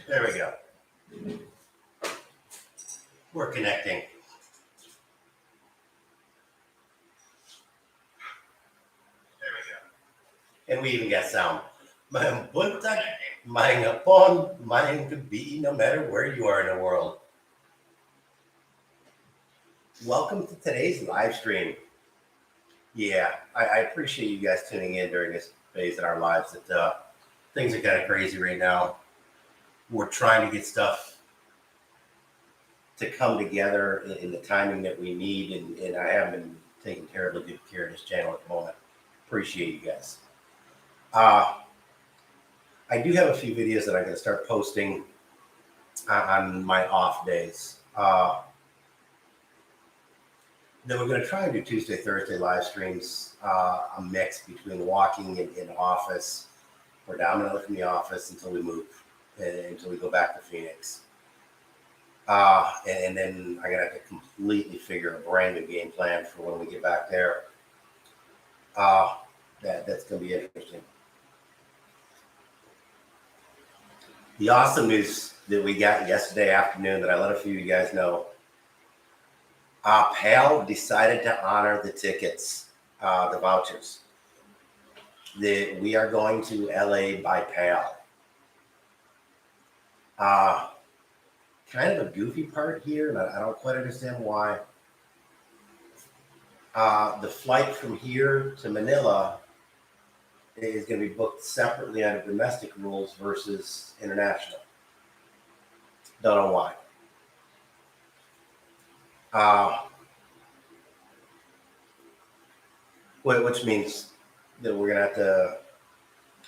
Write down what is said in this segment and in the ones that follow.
There we go. We're connecting. There we go. And we even got sound. Buntag, mga pon, mga gabi, no matter where you are in the world. Welcome to today's live stream. Yeah, I appreciate you guys tuning in during this phase in our lives. That things are kind of crazy right now. We're trying to get stuff to come together in the timing that we need, and I have been taking terribly good care of this channel at the moment. Appreciate you guys. I do have a few videos that I'm going to start posting on my off days. Then we're going to try and do Tuesday, Thursday live streams, a mix between walking and in office, predominantly from the office until we move, until we go back to Phoenix. And then I'm going to have to completely figure a brand new game plan for when we get back there. That's going to be interesting. The awesome news that we got yesterday afternoon that I let a few of you guys know, PAL decided to honor the tickets, the vouchers. That we are going to LA by PAL. Kind of a goofy part here, and I don't quite understand why. The flight from here to Manila is going to be booked separately under domestic rules versus international. Don't know why. Which means that we're going to have to,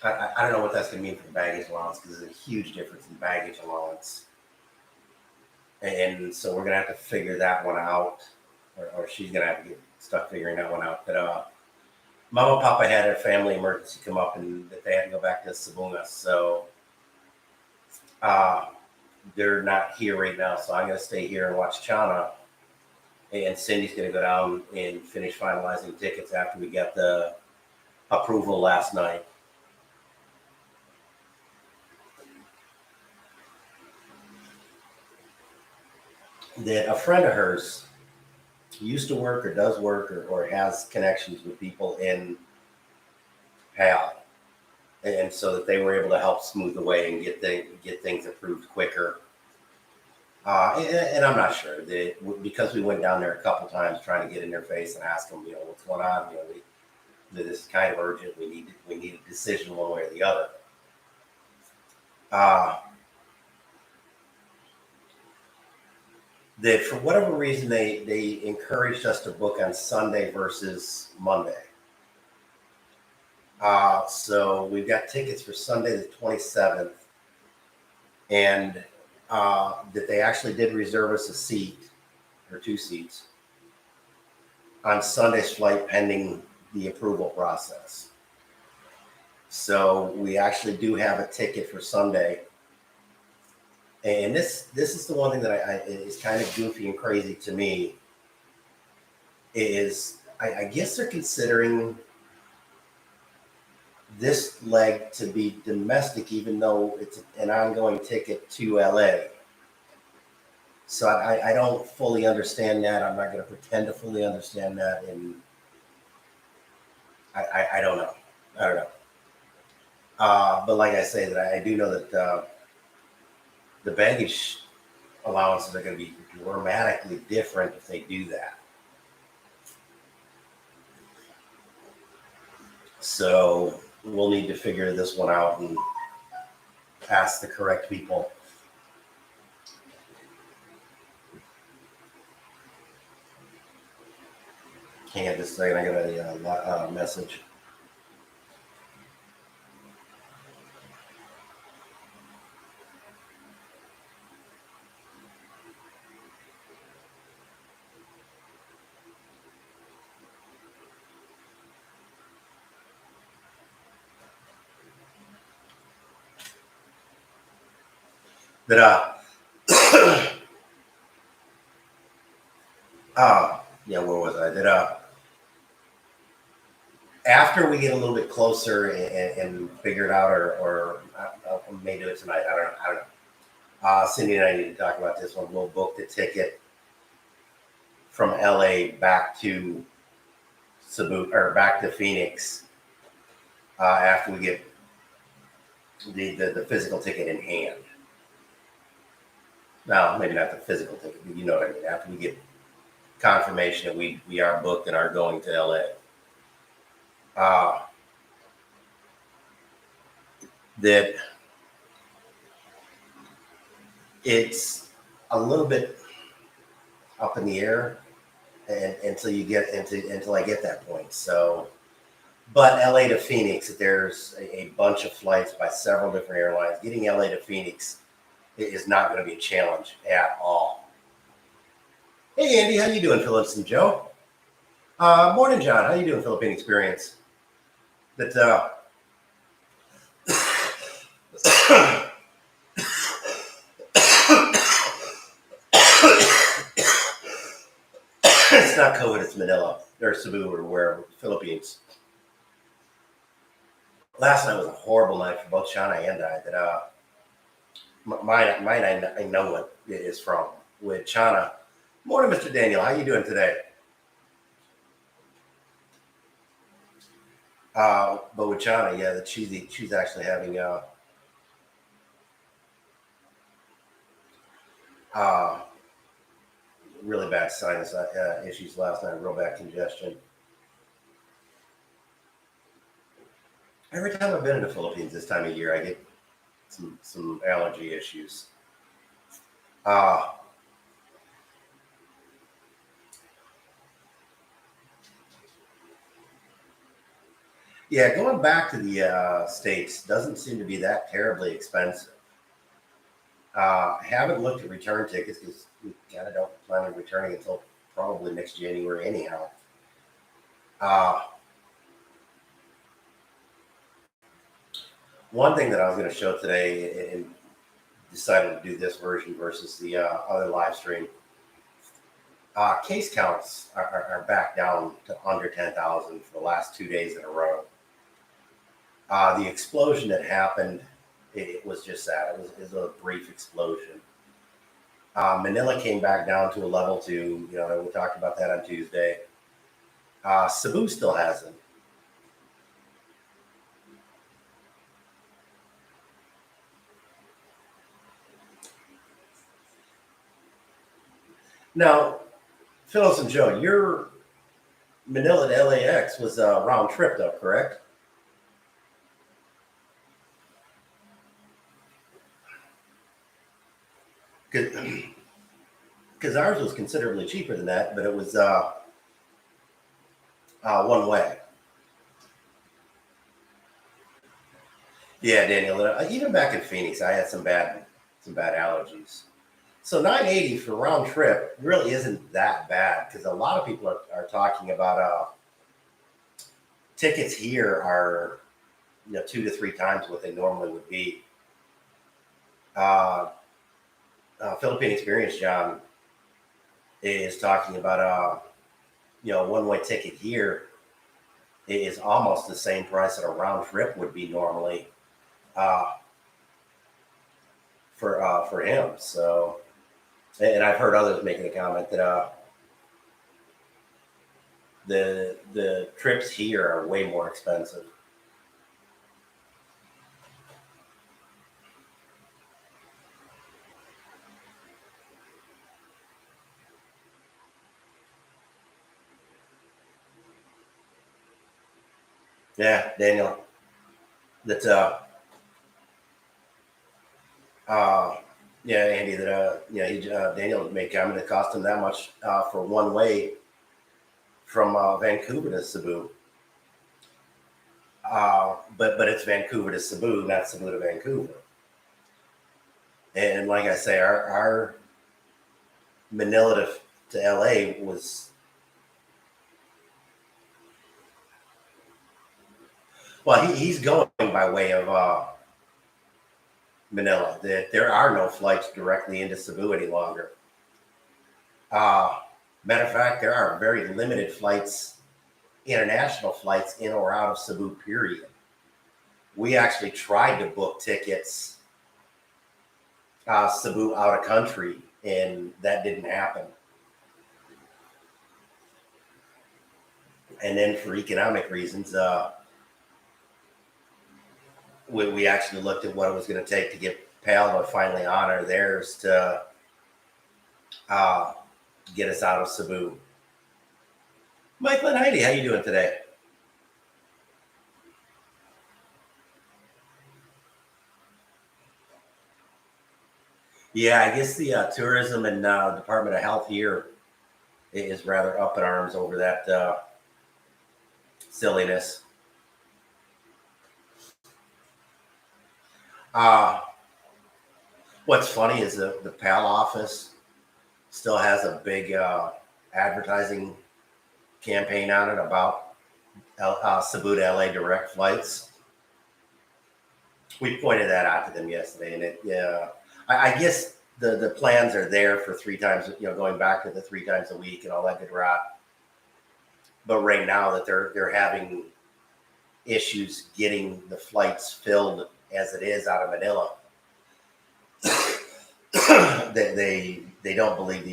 I don't know what that's going to mean for baggage allowance, because there's a huge difference in baggage allowance. And so we're going to have to figure that one out, or she's going to have to get stuck figuring that one out. But Mama and Papa had a family emergency come up, and that they had to go back to Cebu. So they're not here right now. So I'm going to stay here and watch Chana. And Cindy's going to go down and finish finalizing tickets after we got the approval last night. That a friend of hers used to work or does work or has connections with people in PAL. And so that they were able to help smooth the way and get things approved quicker. And I'm not sure that because we went down there a couple times trying to get in their face and ask them, what's going on? That this is kind of urgent. We need a decision one way or the other. That for whatever reason they encouraged us to book on Sunday versus Monday. So we've got tickets for Sunday the 27th, and that they actually did reserve us a seat or 2 seats on Sunday's flight pending the approval process. So we actually do have a ticket for Sunday. And this is the one thing that is kind of goofy and crazy to me is I guess they're considering this leg to be domestic, even though it's an ongoing ticket to LA. So I don't fully understand that. I'm not going to pretend to fully understand that. And I don't know. I don't know. But like I say, that I do know that the baggage allowances are going to be dramatically different if they do that. So we'll need to figure this one out and ask the correct people. Hang on just a second, I got a message. That yeah, where was I? That after we get a little bit closer and figure it out, or I may do it tonight. I don't know. Cindy and I need to talk about this one. We'll book the ticket from LA back to Cebu or back to Phoenix after we get the physical ticket in hand. Now, maybe not the physical ticket, but you know what I mean. After we get confirmation that we are booked and are going to LA. That it's a little bit up in the air and until I get that point. So, but LA to Phoenix, there's a bunch of flights by several different airlines. Getting LA to Phoenix is not going to be a challenge at all. Hey Andy, how you doing, Phillips and Joe? Morning, John. How you doing, Philippine Experience? That it's not COVID, it's Manila or Cebu or wherever, Philippines. Last night was a horrible night for both Shauna and I. That mine I know what it is from. With Shauna, morning, Mr. Daniel. How you doing today? But with Shauna, yeah, that she's actually having really bad sinus issues last night, real bad congestion. Every time I've been in the Philippines this time of year, I get some allergy issues. Yeah, going back to the States doesn't seem to be that terribly expensive. I haven't looked at return tickets because we kind of don't plan on returning until probably next January anyhow. One thing that I was going to show today and decided to do this version versus the other live stream. Case counts are back down to under 10,000 for the last 2 days in a row. The explosion that happened, it was just that. It was a brief explosion. Manila came back down to a level 2. We talked about that on Tuesday. Cebu still hasn't. Now, Phyllis and Joe, your Manila to LAX was a round trip, though, correct? Because ours was considerably cheaper than that, but it was one way. Yeah, Daniel. Even back in Phoenix, I had some bad allergies. So 980 for round trip really isn't that bad because a lot of people are talking about tickets here are 2 to 3 times what they normally would be. Philippine Experience John is talking about one-way ticket here is almost the same price that a round trip would be normally for him. So, and I've heard others making a comment that the trips here are way more expensive. Yeah, Daniel. That's yeah, Andy. That Daniel made comment. It cost him that much for one way from Vancouver to Cebu. But it's Vancouver to Cebu, not Cebu to Vancouver. And like I say, our Manila to LA was, well, he's going by way of Manila. That there are no flights directly into Cebu any longer. Matter of fact, there are very limited flights international flights in or out of Cebu, period. We actually tried to book tickets Cebu out of country, and that didn't happen. And then for economic reasons, we actually looked at what it was going to take to get PAL to finally honor theirs to get us out of Cebu. Michael and Heidi, how you doing today? Yeah, I guess the tourism and Department of Health here is rather up in arms over that silliness. What's funny is the PAL office still has a big advertising campaign on it about Cebu to LA direct flights. We pointed that out to them yesterday, and I guess the plans are there for 3 times, going back to the 3 times a week and all that good rot. But right now that they're having issues getting the flights filled as it is out of Manila, they don't believe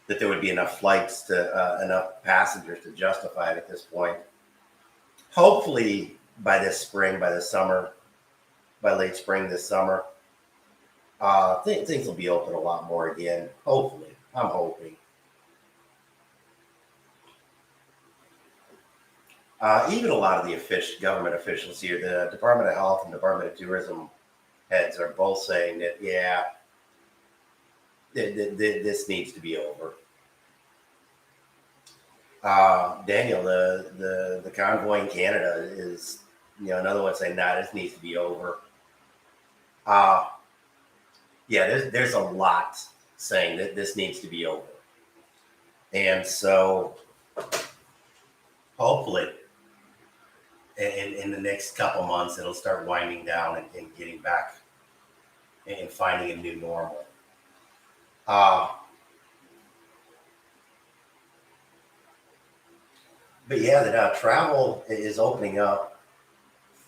that there would be enough flights to enough passengers to justify it at this point. Hopefully by this spring, by late spring this summer, things will be open a lot more again. Hopefully, I'm hoping. Even a lot of the government officials here, the Department of Health and Department of Tourism heads are both saying that, yeah, this needs to be over. Daniel, the convoy in Canada is, another one saying, nah, this needs to be over. Yeah, there's a lot saying that this needs to be over. And so hopefully in the next couple months, it'll start winding down and getting back and finding a new normal. But yeah, that travel is opening up.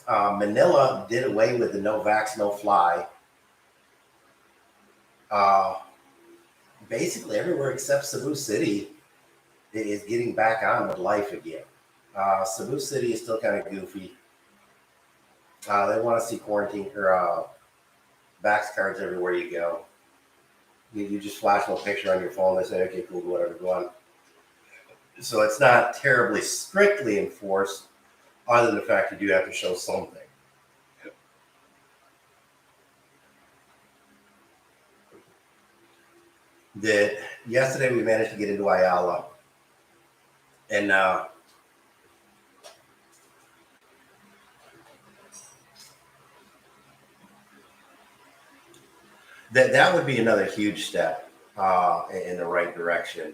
Manila did away with the no vax, no fly. Basically, everywhere except Cebu City is getting back on with life again. Cebu City is still kind of goofy. They want to see quarantine or vax cards everywhere you go. You just flash a little picture on your phone. They say, okay, cool, whatever, go on. So it's not terribly strictly enforced, other than the fact you do have to show something. That yesterday we managed to get into Ayala, and that would be another huge step in the right direction.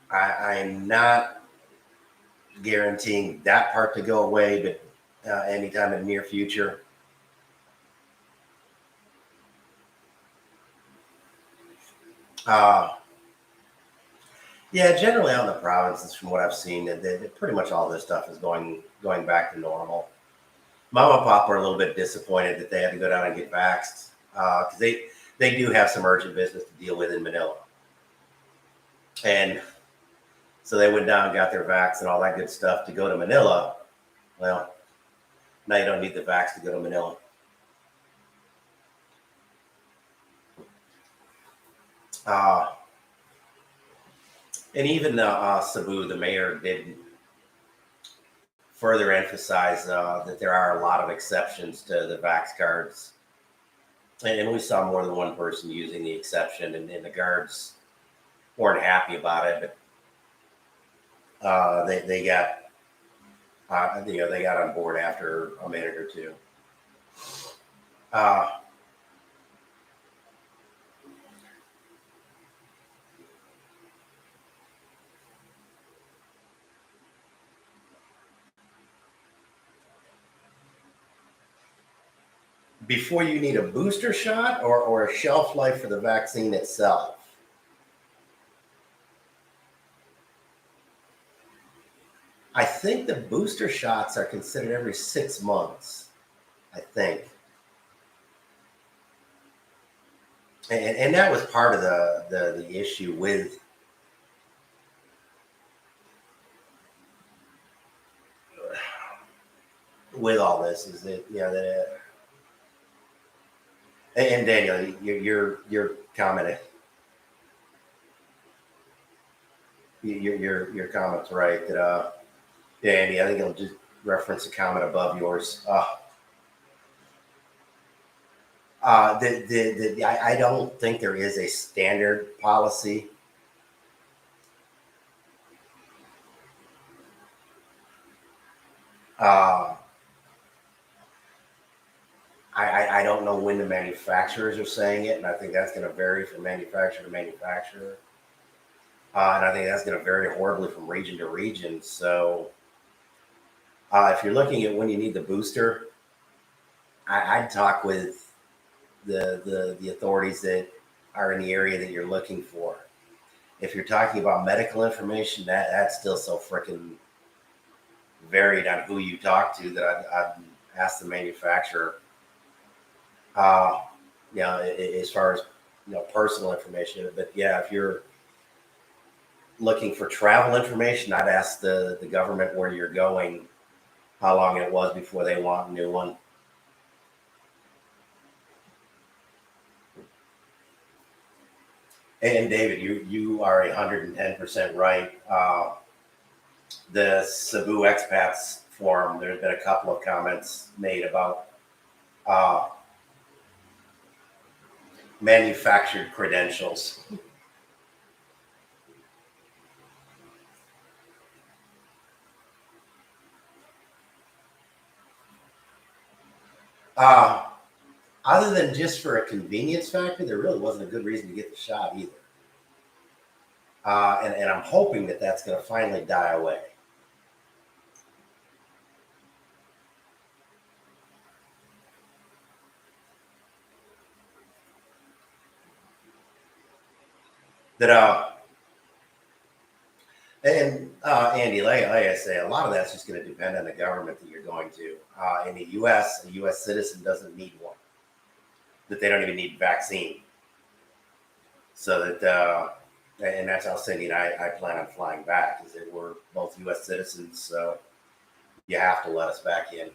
I'm not guaranteeing that part to go away, but anytime in the near future. Yeah, generally out in the provinces, from what I've seen, that pretty much all this stuff is going back to normal. Mom and Pop are a little bit disappointed that they had to go down and get vaxxed because they do have some urgent business to deal with in Manila, and so they went down and got their vax and all that good stuff to go to Manila. Well, now you don't need the vax to go to Manila. And even Cebu, the mayor, did further emphasize that there are a lot of exceptions to the vax cards. And we saw more than one person using the exception, and the guards weren't happy about it, but they got they got on board after a minute or two. Before you need a booster shot or a shelf life for the vaccine itself? I think the booster shots are considered every 6 months. I think, and that was part of the issue with all this is that that and Daniel, your comment, your comment's right that yeah, Andy, I think I'll just reference a comment above yours. I don't think there is a standard policy. Uh, I don't know when the manufacturers are saying it, and I think that's going to vary from manufacturer to manufacturer. And I think that's going to vary horribly from region to region. So if you're looking at when you need the booster, I'd talk with the authorities that are in the area that you're looking for. If you're talking about medical information, that's still so freaking varied on who you talk to that I'd ask the manufacturer. Uh, as far as personal information, but yeah, if you're looking for travel information, I'd ask the government where you're going, how long it was before they want a new one. And David, you are 110% right. The Cebu expats forum, there's been a couple of comments made about uh, manufactured credentials. Uh, Other than just for a convenience factor, there really wasn't a good reason to get the shot either. And I'm hoping that that's going to finally die away. That and Andy, like I say, a lot of that's just going to depend on the government that you're going to. In the U.S., a U.S. citizen doesn't need one. That they don't even need vaccine. So that and that's how Cindy and I plan on flying back. Is that we're both U.S. citizens, so you have to let us back in.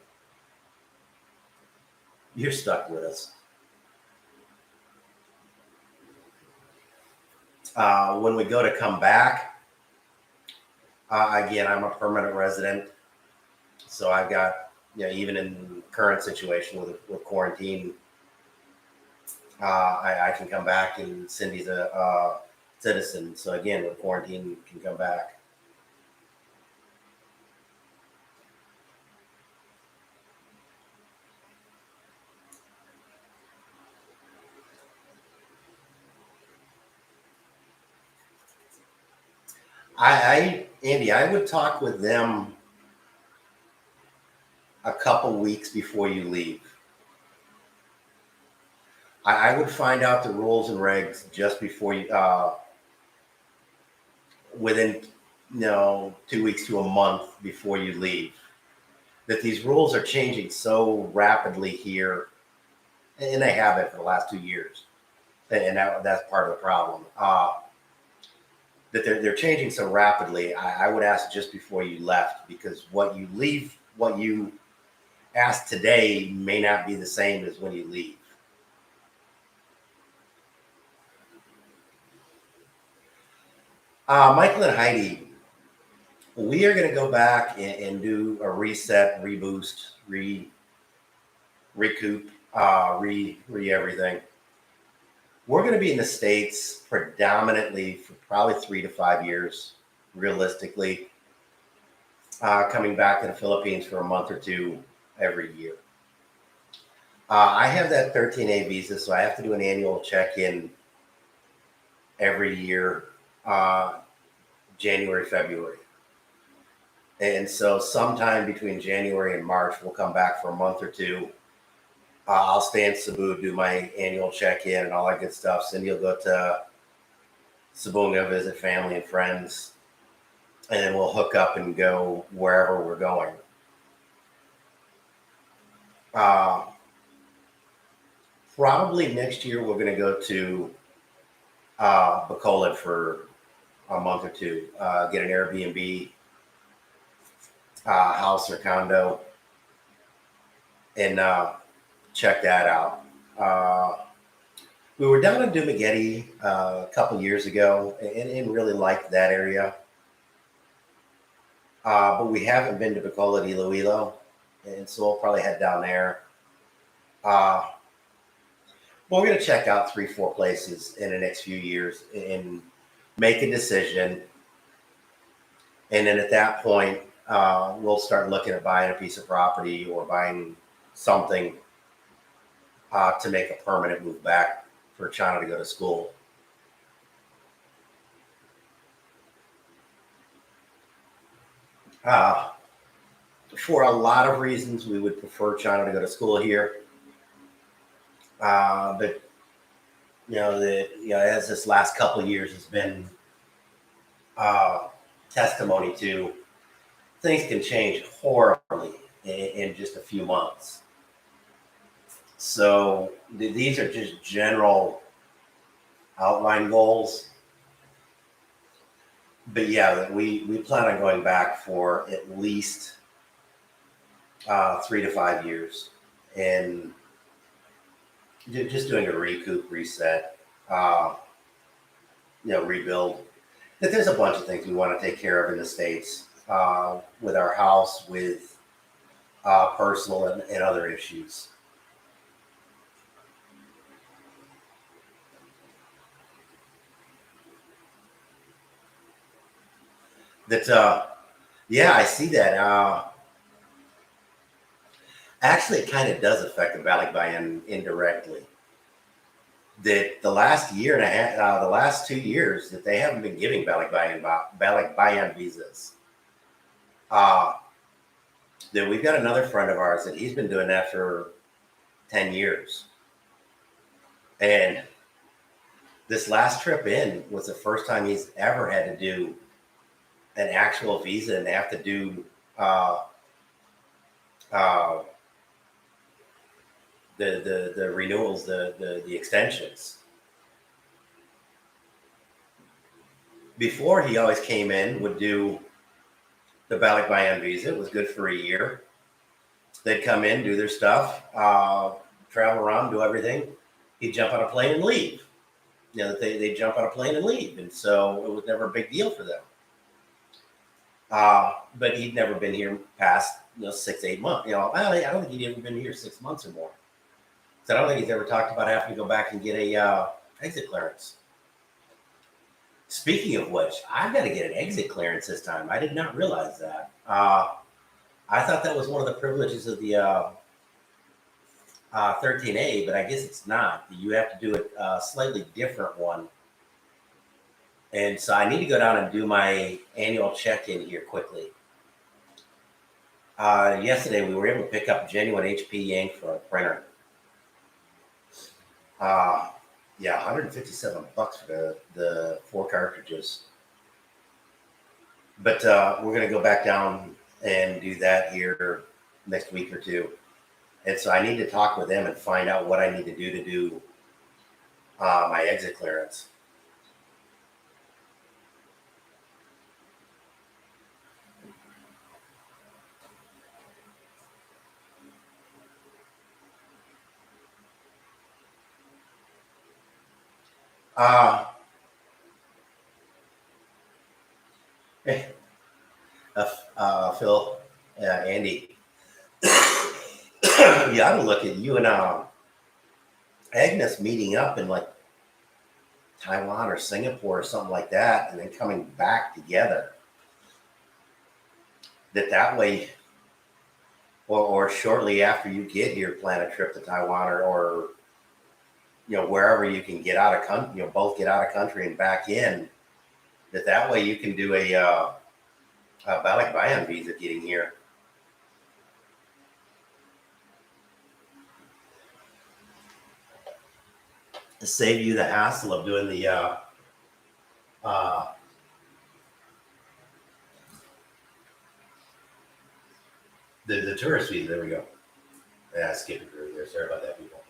You're stuck with us. When we go to come back, again, I'm a permanent resident, so I've got even in current situation with quarantine, I can come back, and Cindy's a citizen, so again with quarantine can come back. Andy, I would talk with them a couple weeks before you leave. I would find out the rules and regs just before you, within 2 weeks to a month before you leave. That these rules are changing so rapidly here, and they have it for the last 2 years, and that's part of the problem. That they're changing so rapidly. I would ask just before you left, because what you ask today may not be the same as when you leave. Michael and Heidi, we are going to go back and do a reset, reboost, recoup, re everything. We're going to be in the States predominantly for probably 3 to 5 years, realistically. Coming back to the Philippines for a month or two every year. I have that 13A visa, so I have to do an annual check-in every year, January, February. And so sometime between January and March, we'll come back for a month or two. I'll stay in Cebu, do my annual check-in and all that good stuff. Cindy will go to Cebu and go visit family and friends. and then we'll hook up and go wherever we're going. Uh, Probably next year we're going to go to Bacolod for a month or two, get an Airbnb house or condo, and check that out. We were down in Dumaguete a couple years ago and really liked that area. But we haven't been to Bacolod Iloilo, and so we'll probably head down there. Uh, but we're going to check out 3, 4 places in the next few years and make a decision. And then at that point, we'll start looking at buying a piece of property or buying something to make a permanent move back for China to go to school. Uh, for a lot of reasons, we would prefer China to go to school here. But as this last couple of years has been testimony to, things can change horribly in just a few months. So these are just general outline goals. But yeah, we plan on going back for at least 3 to 5 years, and just doing a recoup, reset, rebuild. That there's a bunch of things we want to take care of in the States, with our house, with personal and other issues. That Yeah, I see that. Actually, it kind of does affect the Balikbayan indirectly. That the last year and a half, the last 2 years, that they haven't been giving Balikbayan visas. That we've got another friend of ours that he's been doing that for 10 years. And this last trip in was the first time he's ever had to do an actual visa and have to do uh, the renewals, the extensions. Before, he always came in, would do the Balikbayan visa. It was good for a year. They'd come in, do their stuff, travel around, do everything. He'd jump on a plane and leave. They'd jump on a plane and leave. And so it was never a big deal for them. But he'd never been here past 6, 8 months. I don't think he'd ever been here 6 months or more. So I don't think he's ever talked about having to go back and get a exit clearance. Speaking of which, I've got to get an exit clearance this time. I did not realize that. I thought that was one of the privileges of the 13A, but I guess it's not. You have to do a slightly different one. And so I need to go down and do my annual check-in here quickly. Yesterday, we were able to pick up genuine HP ink for a printer. Yeah, $157 for the 4 cartridges. But we're going to go back down and do that here next week or two. And so I need to talk with them and find out what I need to do my exit clearance. Hey, Phil, Andy, yeah, I would look at you and Agnes meeting up in like Taiwan or Singapore or something like that, and then coming back together. That way, or shortly after you get here, plan a trip to Taiwan or wherever you can get out of country, both get out of country and back in. That way you can do a Balikbayan visa getting here. To save you the hassle of doing the The tourist visa, there we go. Yeah, I skipped it through there. Sorry about that, people.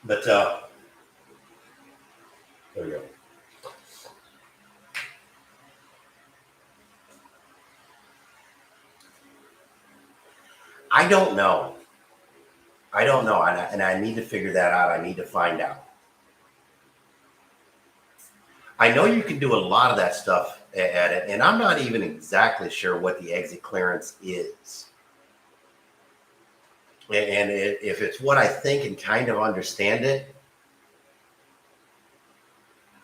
But there we go. I don't know. I don't know, and I need to figure that out. I need to find out. I know you can do a lot of that stuff at it, and I'm not even exactly sure what the exit clearance is. And if it's what I think and kind of understand it,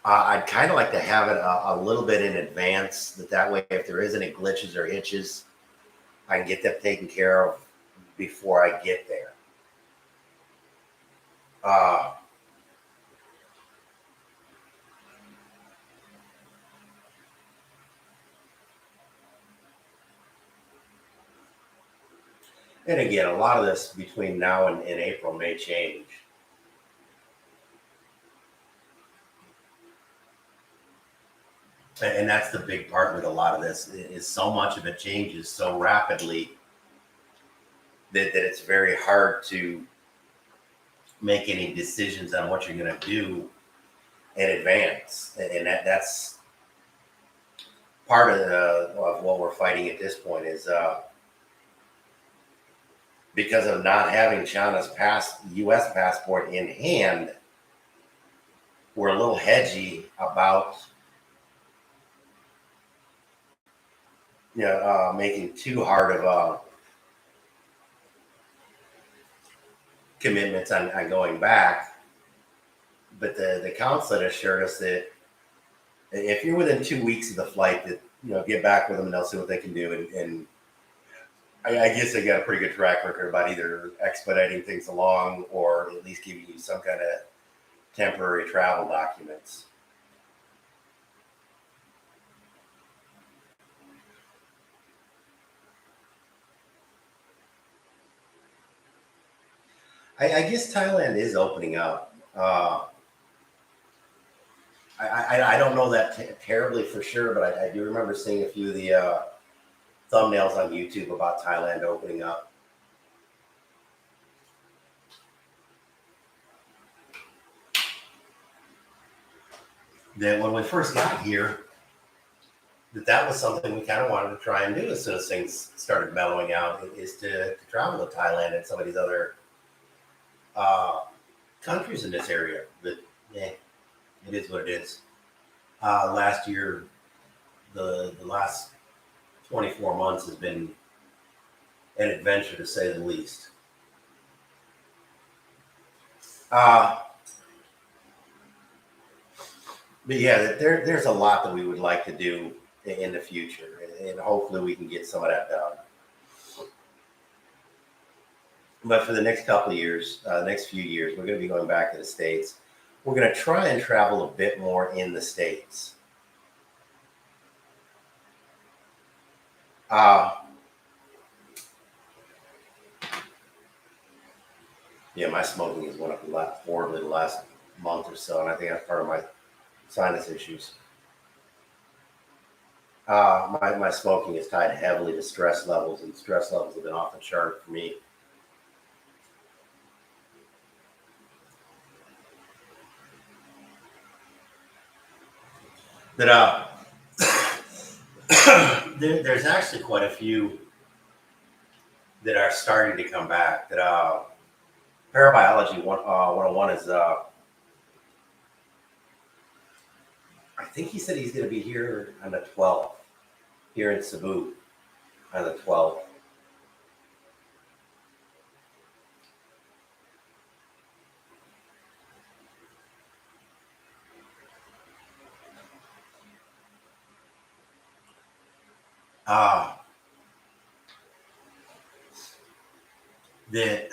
I'd kind of like to have it a little bit in advance. That way, if there is any glitches or hitches, I can get them taken care of before I get there. Uh, and again, a lot of this between now and April may change. And that's the big part with a lot of this is so much of it changes so rapidly that it's very hard to make any decisions on what you're going to do in advance. And that's part of what we're fighting at this point is because of not having China's U.S. passport in hand, we're a little hedgy about making too hard of commitments on going back. But the consulate assured us that if you're within 2 weeks of the flight, that get back with them and they'll see what they can do. And I guess they got a pretty good track record about either expediting things along or at least giving you some kind of temporary travel documents. I guess Thailand is opening up. I don't know that terribly for sure, but I do remember seeing a few of the thumbnails on YouTube about Thailand opening up. That when we first got here, that was something we kind of wanted to try and do as soon as things started mellowing out, is to travel to Thailand and some of these other countries in this area. But yeah, it is what it is. Last year, the last 24 months has been an adventure to say the least. But yeah, there's a lot that we would like to do in the future, and hopefully we can get some of that done. But for the next couple of years, next few years, we're going to be going back to the States. We're going to try and travel a bit more in the States. Yeah, my smoking has went up a lot horribly the last month or so, and I think that's part of my sinus issues. My smoking is tied heavily to stress levels, and stress levels have been off the chart for me. That there's actually quite a few that are starting to come back. That Parabiology 101 is. I think he said he's going to be here on the 12th, here in Cebu on the 12th. That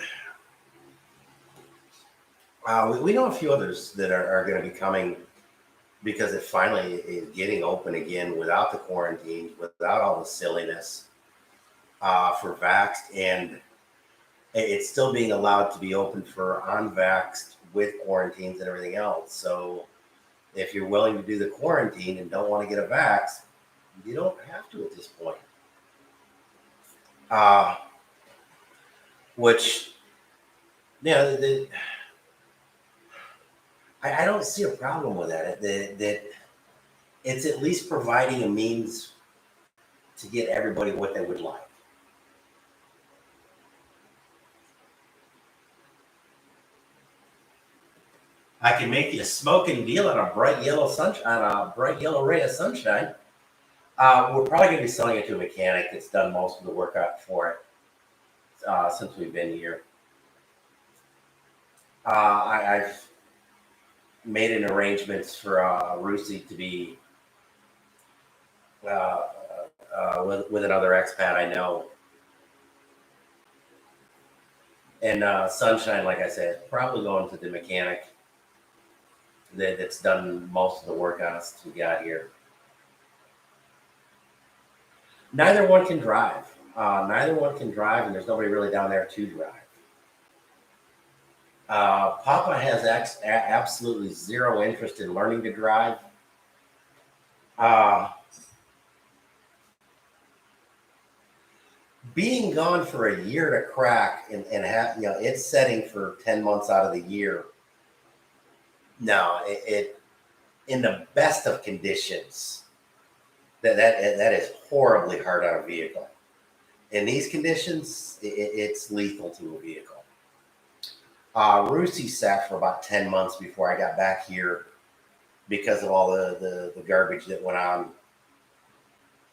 we know a few others that are going to be coming because it finally is getting open again without the quarantines, without all the silliness for vaxxed, and it's still being allowed to be open for unvaxxed with quarantines and everything else. So if you're willing to do the quarantine and don't want to get a vax, You don't have to at this point. Uh, which, yeah, I don't see a problem with that. That it's at least providing a means to get everybody what they would like. I can make you a smoking deal on a bright yellow sunshine, on a bright yellow ray of sunshine. We're probably going to be selling it to a mechanic that's done most of the work out for it since we've been here. I've made an arrangements for Rusi to be with another expat I know. And Sunshine, like I said, probably going to the mechanic that's done most of the work on us we got here. Neither one can drive. And there's nobody really down there to drive. Papa has absolutely zero interest in learning to drive. Being gone for a year to crack and have, it's setting for 10 months out of the year. No, it in the best of conditions, that is horribly hard on a vehicle. In these conditions, it's lethal to a vehicle. Rusi sat for about 10 months before I got back here because of all the garbage that went on.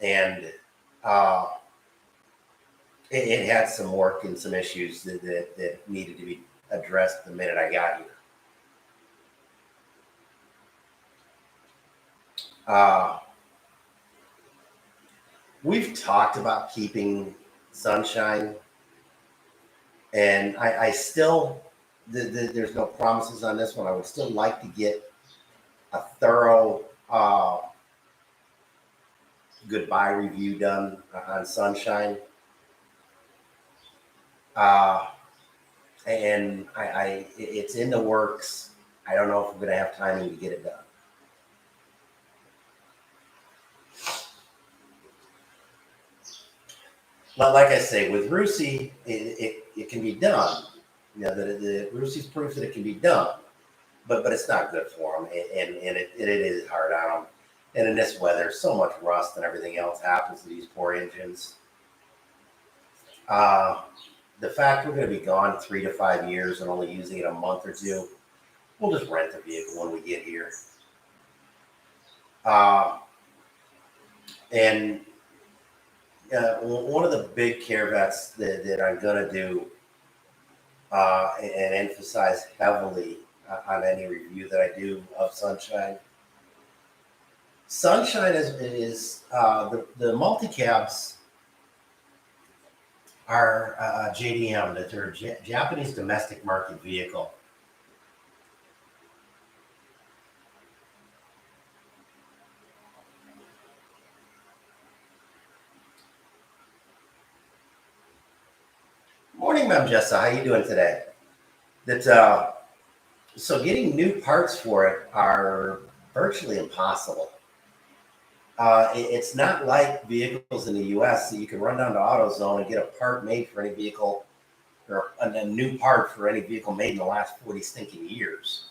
And it had some work and some issues that needed to be addressed the minute I got here. We've talked about keeping Sunshine, and I still, there's no promises on this one. I would still like to get a thorough goodbye review done on Sunshine. And it's in the works. I don't know if we're going to have timing to get it done. But like I say, with Rusi, it can be done. The Rusi's proof that it can be done, but it's not good for them, and it is hard on them. And in this weather, so much rust and everything else happens to these poor engines. The fact we're going to be gone 3 to 5 years and only using it a month or two, we'll just rent the vehicle when we get here. And one of the big caveats that I'm going to do and emphasize heavily on any review that I do of Sunshine. Sunshine is the Multicabs are JDM, that they're Japanese domestic market vehicle. Morning, Ma'am Jessa. How you doing today? So getting new parts for it are virtually impossible. It's not like vehicles in the U.S. that you can run down to AutoZone and get a part made for any vehicle, or a new part for any vehicle made in the last 40 stinking years.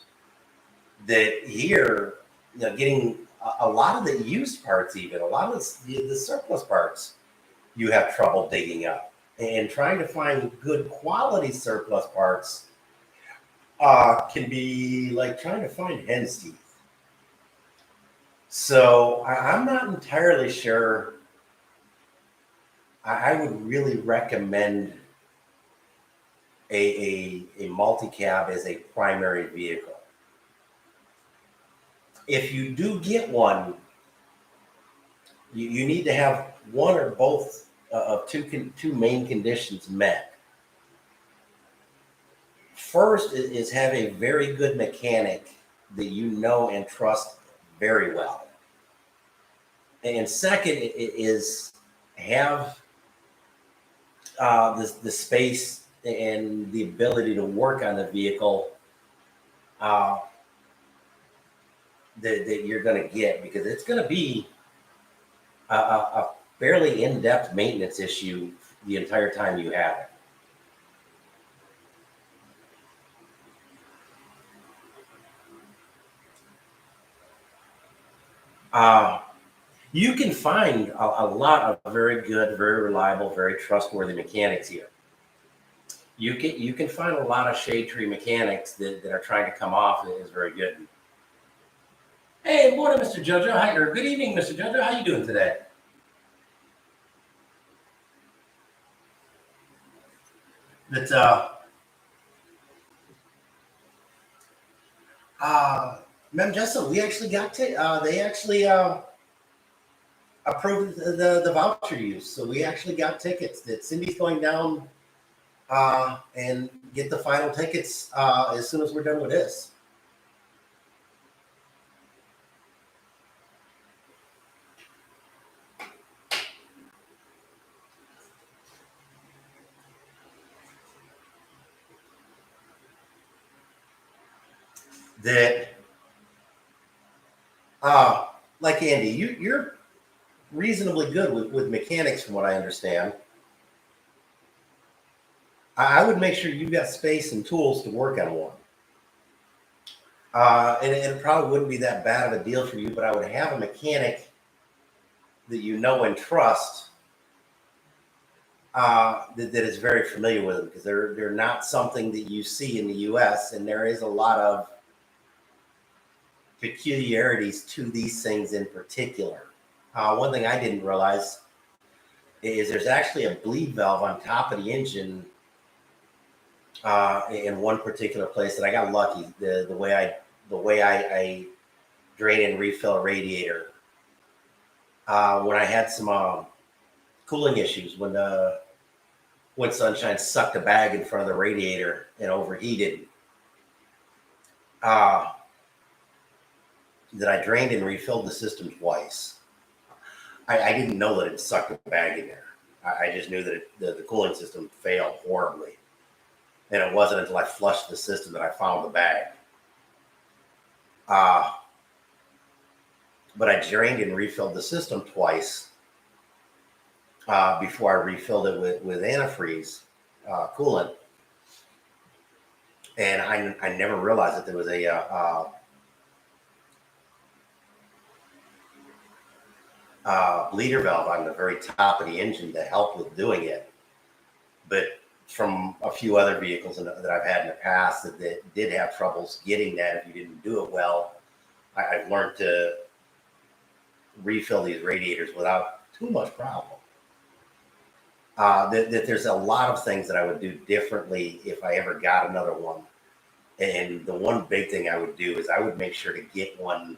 That here, getting a lot of the used parts, even a lot of the surplus parts, you have trouble digging up. And trying to find good quality surplus parts can be like trying to find hen's teeth. So I'm not entirely sure. I would really recommend a multi-cab as a primary vehicle. If you do get one, you need to have one or both of two main conditions met. First is have a very good mechanic that you know and trust very well. And second is have the space and the ability to work on the vehicle that you're going to get, because it's going to be a fairly in-depth maintenance issue the entire time you have it. Uh, you can find a lot of very good, very reliable, very trustworthy mechanics here. You can find a lot of shade tree mechanics that are trying to come off as very good. Hey, morning, Mr. Jojo. Hi, or good evening, Mr. Jojo. How you doing today? That uh, Mem Jessa, we actually got to. They actually approved the voucher use, so we actually got tickets. That Cindy's going down and get the final tickets as soon as we're done with this. That like Andy, you're reasonably good with mechanics, from what I understand. I would make sure you've got space and tools to work on one. And it probably wouldn't be that bad of a deal for you, but I would have a mechanic that you know and trust that is very familiar with them, because they're not something that you see in the U.S. and there is a lot of peculiarities to these things in particular. One thing I didn't realize is there's actually a bleed valve on top of the engine in one particular place that I got lucky. The way I drain and refill a radiator when I had some cooling issues, when Sunshine sucked a bag in front of the radiator and overheated. That I drained and refilled the system twice. I didn't know that it sucked a bag in there. I just knew that the cooling system failed horribly. And it wasn't until I flushed the system that I found the bag. But I drained and refilled the system twice before I refilled it with antifreeze coolant. And I never realized that there was a bleeder valve on the very top of the engine to help with doing it. But from a few other vehicles that I've had in the past that did have troubles getting that, if you didn't do it well, I've learned to refill these radiators without too much problem. That there's a lot of things that I would do differently if I ever got another one. And the one big thing I would do is I would make sure to get one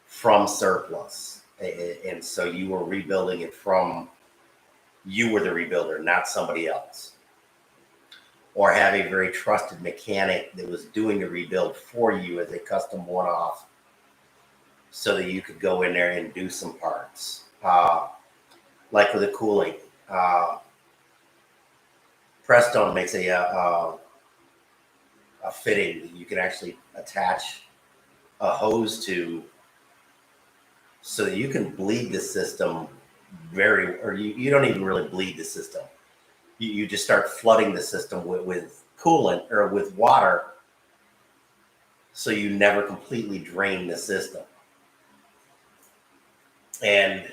from surplus. And so you were rebuilding it from, you were the rebuilder, not somebody else. Or have a very trusted mechanic that was doing the rebuild for you as a custom one-off, so that you could go in there and do some parts. Like with the cooling, Prestone makes a fitting that you can actually attach a hose to, so that you can bleed the system you don't even really bleed the system. You just start flooding the system with coolant or with water, so you never completely drain the system. And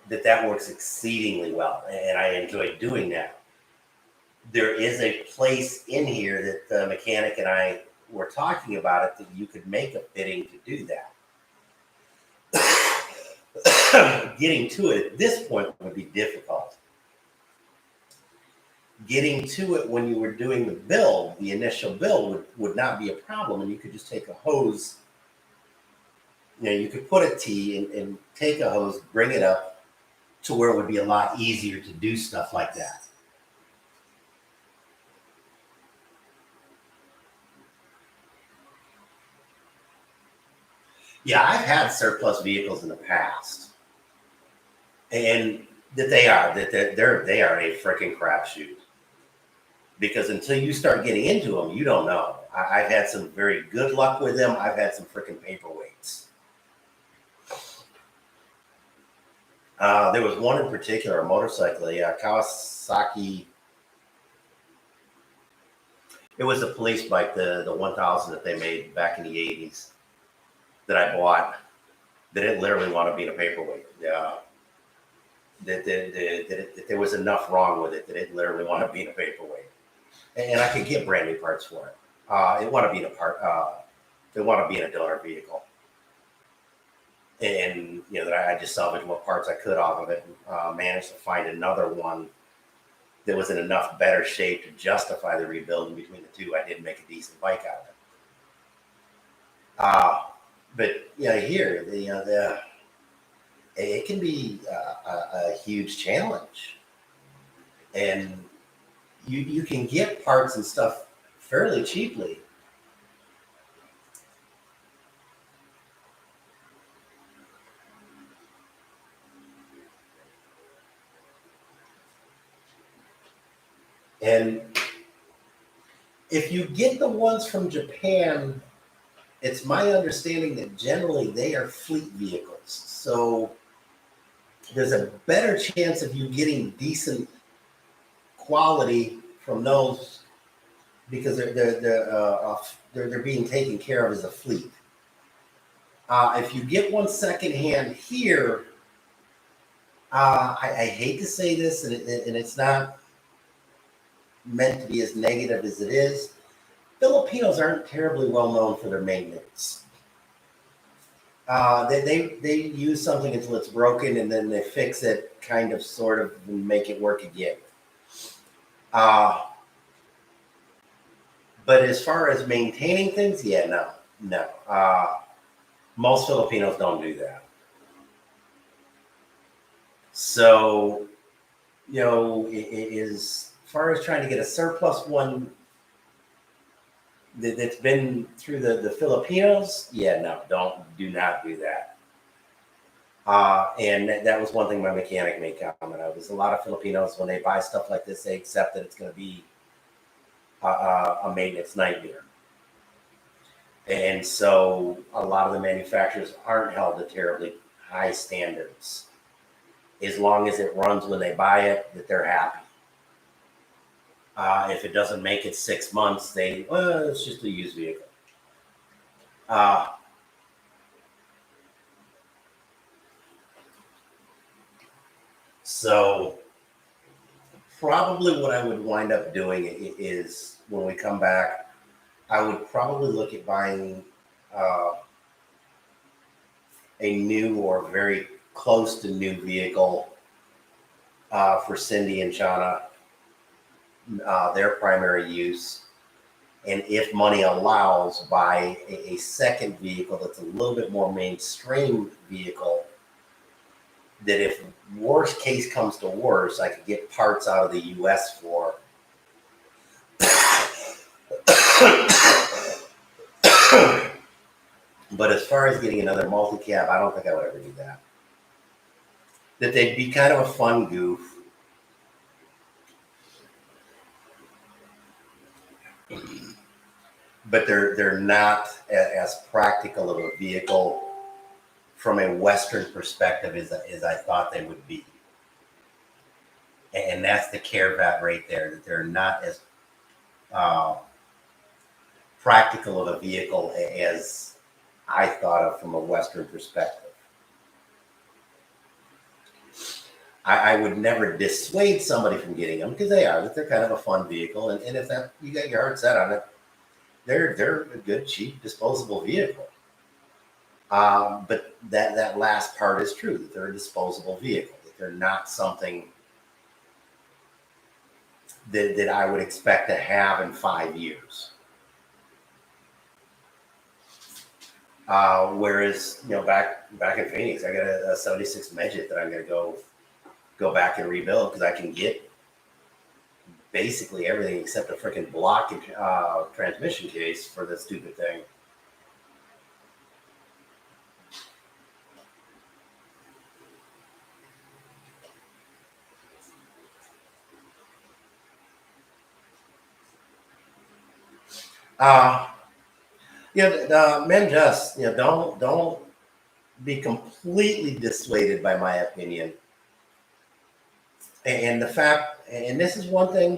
that works exceedingly well, and I enjoy doing that. There is a place in here that the mechanic and I were talking about it, that you could make a fitting to do that. Getting to it at this point would be difficult. Getting to it when you were doing the initial build would not be a problem, and you could just take a hose. You could put a T and take a hose, bring it up to where it would be a lot easier to do stuff like that. Yeah, I've had surplus vehicles in the past, and they are a freaking crapshoot. Because until you start getting into them, you don't know. I've had some very good luck with them. I've had some freaking paperweights. There was one in particular, a motorcycle, Kawasaki. It was a police bike, the 1000 that they made back in the 80s that I bought. That didn't literally want to be in a paperweight. That there was enough wrong with it that it literally want to be in a paperweight, and I could get brand new parts for it. It want to be in a part. They want to be in a donor vehicle, and that I just salvaged what parts I could off of it, and managed to find another one that was in enough better shape to justify the rebuilding. Between the two, I did make a decent bike out of it. But here it can be a huge challenge, and you can get parts and stuff fairly cheaply. And if you get the ones from Japan, it's my understanding that generally they are fleet vehicles. So there's a better chance of you getting decent quality from those because they're being taken care of as a fleet. If you get one secondhand here, I hate to say this, and it's not meant to be as negative as it is. Filipinos aren't terribly well known for their maintenance. They use something until it's broken, and then they fix it, kind of, sort of, and make it work again. But as far as maintaining things, no. Most Filipinos don't do that. So, it is, as far as trying to get a surplus one that's been through the Filipinos, do not do that. And that was one thing my mechanic made comment of. Is a lot of Filipinos, when they buy stuff like this, they accept that it's going to be a maintenance nightmare. And so a lot of the manufacturers aren't held to terribly high standards. As long as it runs when they buy it, that they're happy. If it doesn't make it 6 months, it's just a used vehicle. So probably what I would wind up doing is when we come back, I would probably look at buying a new or very close to new vehicle for Cindy and Shauna, their primary use. And if money allows, buy a second vehicle that's a little bit more mainstream vehicle, that if worst case comes to worst, I could get parts out of the US for. But as far as getting another multi-cab, I don't think I would ever do that. That they'd be kind of a fun goof. But they're not as practical of a vehicle from a Western perspective as I thought they would be. And that's the caveat right there, that they're not as practical of a vehicle as I thought of from a Western perspective. I would never dissuade somebody from getting them, because they're kind of a fun vehicle. And if you got your heart set on it, they're a good, cheap, disposable vehicle. But that last part is true, that they're a disposable vehicle, that they're not something that I would expect to have in 5 years. Whereas, back in Phoenix, I got a 76 Midget that I'm going to go back and rebuild, because I can get basically everything except a freaking block transmission case for this stupid thing. Men just, don't be completely dissuaded by my opinion And the fact, and this is one thing,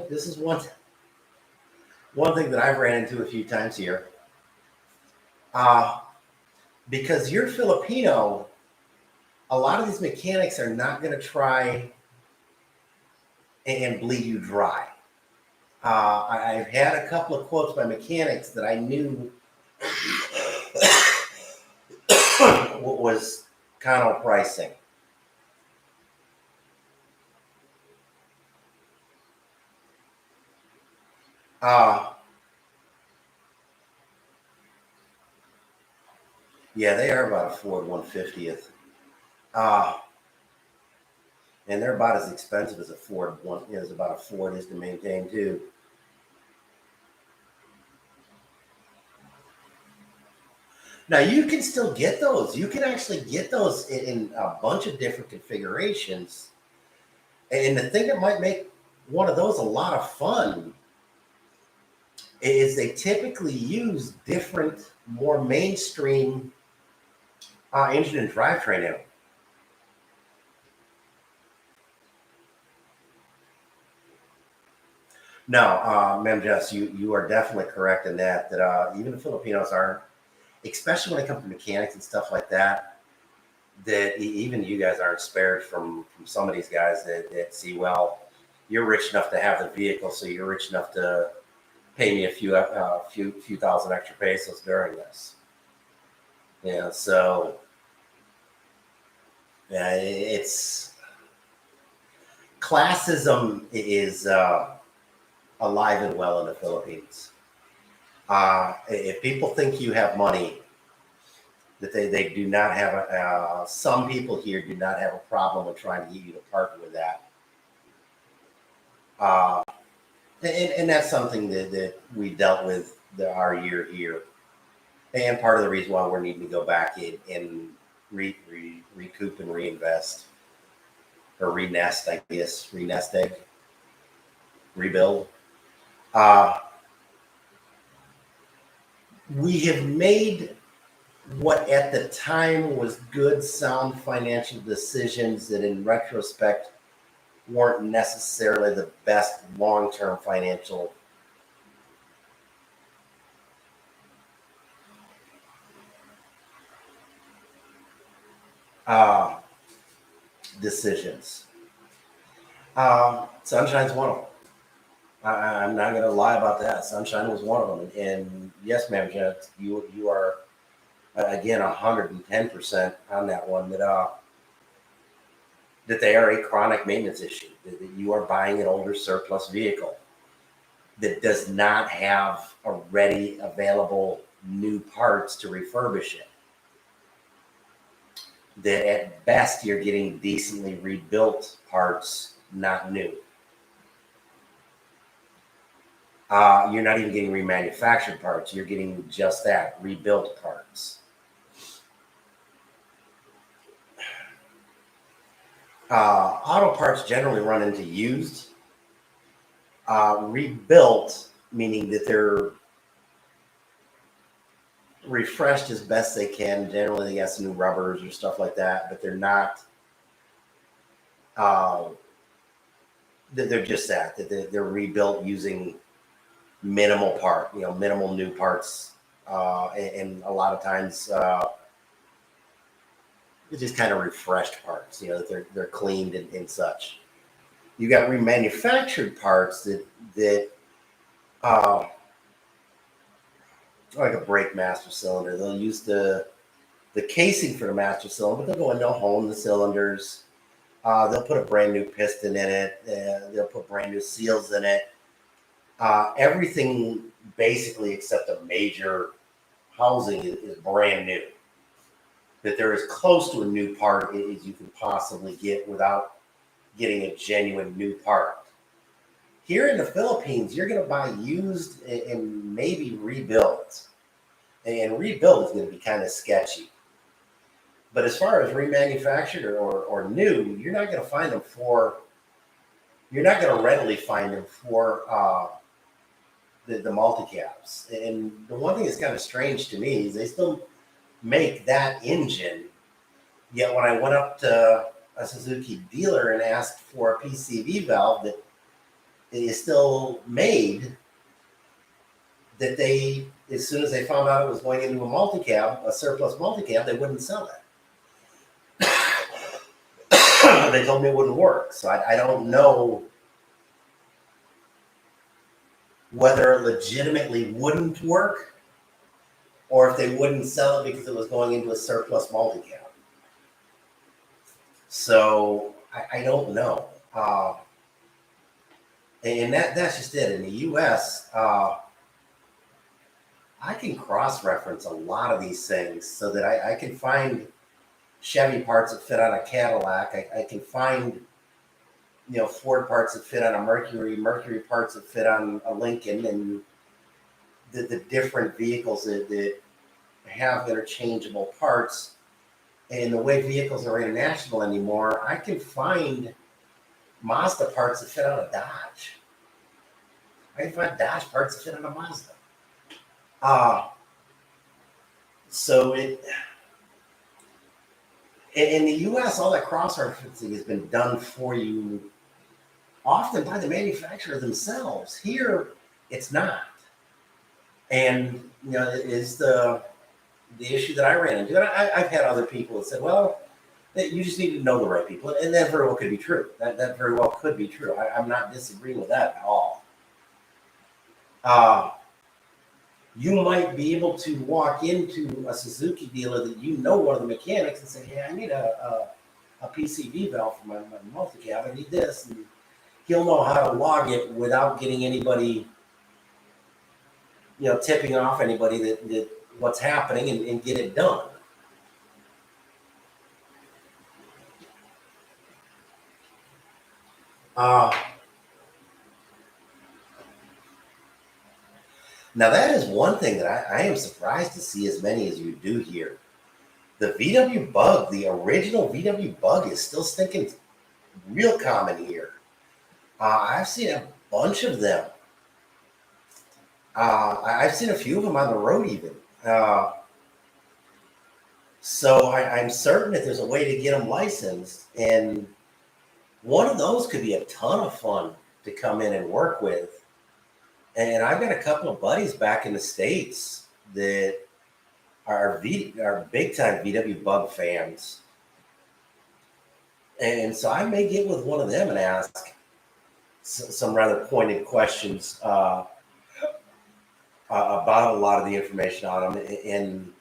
one thing that I've ran into a few times here. Uh, because you're Filipino, a lot of these mechanics are not going to try and bleed you dry. I've had a couple of quotes by mechanics that I knew what was Kano pricing. Uh, yeah, they are about a Ford 150th. Uh, and they're about as expensive as a Ford one is about a Ford is to maintain too. Now you can still get those. You can actually get those in a bunch of different configurations. And the thing that might make one of those a lot of fun is they typically use different, more mainstream engine and drivetrain in them. No, Ma'am Jess, you are definitely correct in that. That even the Filipinos aren't, especially when it comes to mechanics and stuff like that. That even you guys aren't spared from some of these guys that see, well, you're rich enough to have the vehicle, so you're rich enough to pay me a few thousand extra pesos during this. Yeah, so yeah, it's classism is alive and well in the Philippines. If people think you have money, that they do not have some people here do not have a problem with trying to get you to partner with that. Uh, and that's something that we dealt with our year here. And part of the reason why we're needing to go back in recoup and reinvest or renest, I guess, renest egg, rebuild. Uh, we have made what at the time was good, sound financial decisions that in retrospect weren't necessarily the best long-term financial uh, decisions. Sunshine's one of them. I'm not going to lie about that. Sunshine was one of them. And yes, ma'am, Janet, you are again 110% on that one. That they are a chronic maintenance issue. That you are buying an older surplus vehicle that does not have a ready available new parts to refurbish it. That at best you're getting decently rebuilt parts, not new. You're not even getting remanufactured parts. You're getting just that, rebuilt parts. Auto parts generally run into used. Rebuilt, meaning that they're refreshed as best they can. Generally, they got some new rubbers or stuff like that, but they're not. Uh, they're just that they're rebuilt using minimal minimal new parts, and a lot of times it's just kind of refreshed parts. That they're cleaned and such. You got remanufactured parts that uh, like a brake master cylinder. They'll use the casing for the master cylinder, but they'll go and they'll hone the cylinders. They'll put a brand new piston in it. They'll put brand new seals in it. Everything basically except a major housing is brand new. That they're as close to a new part as you can possibly get without getting a genuine new part. Here in the Philippines, you're going to buy used and maybe rebuilt. And rebuilt is going to be kind of sketchy. But as far as remanufactured or new, you're not going to readily find them for the multicabs. And the one thing that's kind of strange to me is they still make that engine. Yet when I went up to a Suzuki dealer and asked for a PCV valve that is still made, that they, as soon as they found out it was going into a multicab, a surplus multicab, they wouldn't sell it. They told me it wouldn't work. So I don't know whether it legitimately wouldn't work or if they wouldn't sell it because it was going into a surplus multicab. So I don't know. And that's just it. In the US, I can cross-reference a lot of these things so that I can find Chevy parts that fit on a Cadillac. I can find, Ford parts that fit on a Mercury parts that fit on a Lincoln, and the different vehicles that have interchangeable parts. And the way vehicles are international anymore, I can find Mazda parts that fit on a Dodge. I can find Dodge parts that fit on a Mazda. So in the US, all that cross-referencing has been done for you often by the manufacturer themselves. Here, it's not. And, is the issue that I ran into. And I've had other people that said, well, you just need to know the right people. And that very well could be true. That very well could be true. I'm not disagreeing with that at all. You might be able to walk into a Suzuki dealer that one of the mechanics and say, hey, I need a PCV valve for my multicab. I need this. And he'll know how to log it without getting anybody, tipping off anybody that what's happening and get it done. Now, that is one thing that I am surprised to see as many as you do here. The VW Bug, the original VW Bug, is still stinking real common here. I've seen a bunch of them. I've seen a few of them on the road even. So I'm certain that there's a way to get them licensed. And one of those could be a ton of fun to come in and work with. And I've got a couple of buddies back in the States that are big time VW Bug fans. And so I may get with one of them and ask some rather pointed questions about a lot of the information on them. And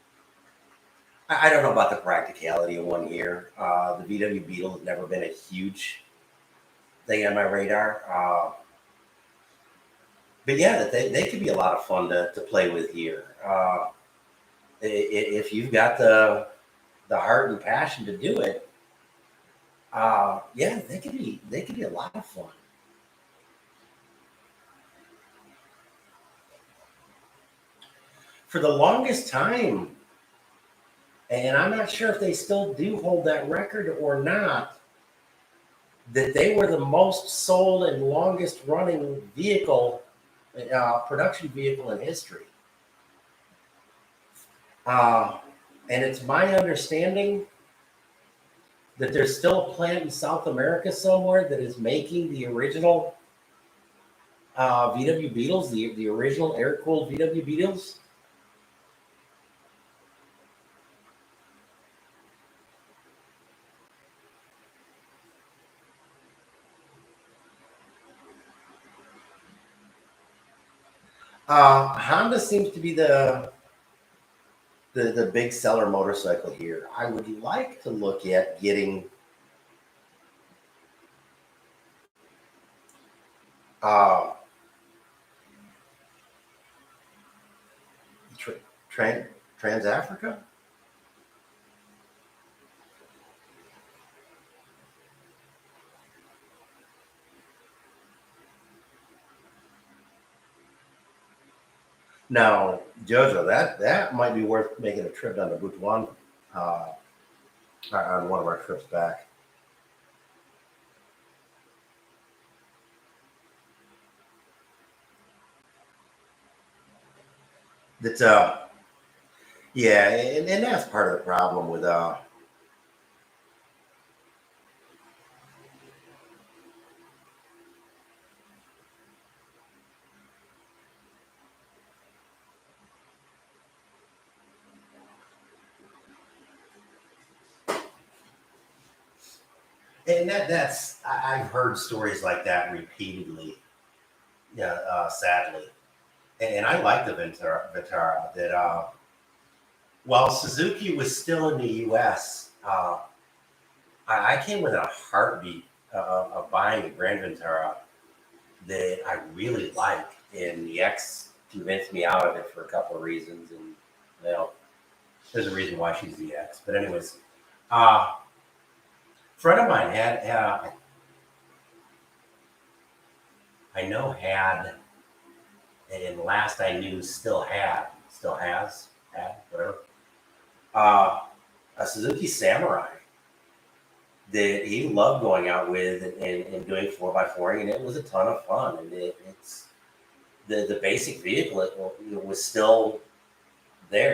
I don't know about the practicality of one here. The VW Beetle has never been a huge thing on my radar. But yeah, they could be a lot of fun to play with here. If you've got the heart and passion to do it, yeah, they could be a lot of fun. For the longest time, and I'm not sure if they still do hold that record or not, that they were the most sold and longest running vehicle, production vehicle in history. And it's my understanding that there's still a plant in South America somewhere that is making the original VW Beetles, the original air-cooled VW Beetles. Honda seems to be the big seller motorcycle here. I would like to look at getting Trans-Africa. Now, Jojo, that might be worth making a trip down to Butuan on one of our trips back. That's yeah, and that's part of the problem with And I've heard stories like that repeatedly. Yeah, sadly. And I like the Vitara. That while Suzuki was still in the U.S., I came within a heartbeat of buying a Grand Vitara that I really like, and the ex convinced me out of it for a couple of reasons, and you know, there's a reason why she's the ex. But anyways, a friend of mine had I know had, and last I knew still has, had, whatever, uh, a Suzuki Samurai that he loved going out with and doing 4x4ing, and it was a ton of fun. And it's the basic vehicle, it was still there.